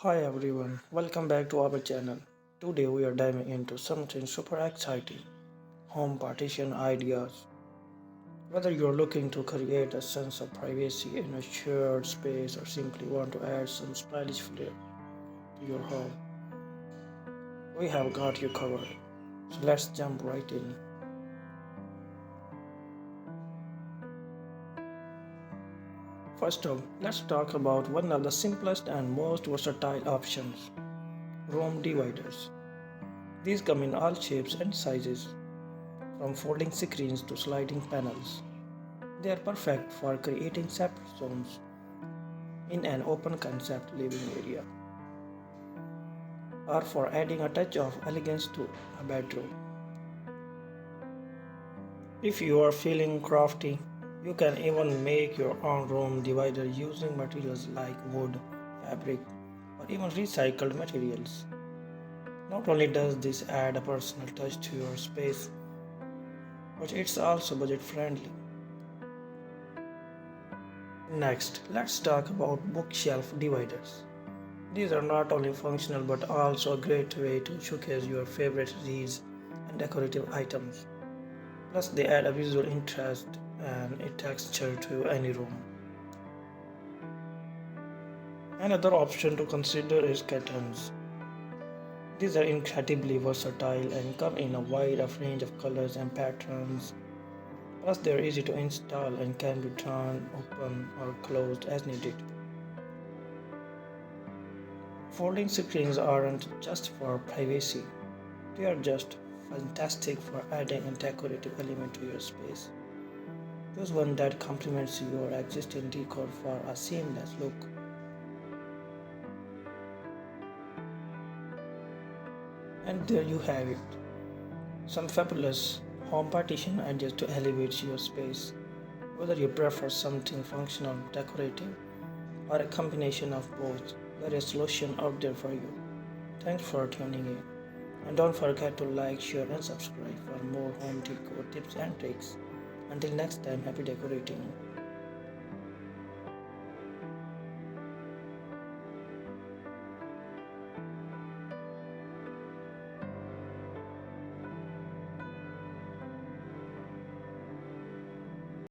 Hi everyone, welcome back to our channel. Today we are diving into something super exciting, home partition ideas. Whether you're looking to create a sense of privacy in a shared space or simply want to add some stylish flair to your home, we have got you covered. So let's jump right in. First up, let's talk about one of the simplest and most versatile options, room dividers. These come in all shapes and sizes, from folding screens to sliding panels. They are perfect for creating separate zones in an open concept living area or for adding a touch of elegance to a bedroom. If you are feeling crafty, you can even make your own room divider using materials like wood, fabric, or even recycled materials. Not only does this add a personal touch to your space, but it's also budget friendly. Next, let's talk about bookshelf dividers. These are not only functional but also a great way to showcase your favorite reads and decorative items. Plus, they add a visual interest and a texture to any room. Another option to consider is curtains. These are incredibly versatile and come in a wide range of colors and patterns. Plus, they are easy to install and can be turned open or closed as needed. Folding screens aren't just for privacy, they are just fantastic for adding a decorative element to your space. Choose one that complements your existing decor for a seamless look. And there you have it. Some fabulous home partition ideas to elevate your space. Whether you prefer something functional, decorative, or a combination of both, there is a solution out there for you. Thanks for tuning in. And don't forget to like, share, and subscribe for more home decor tips and tricks. Until next time, happy decorating.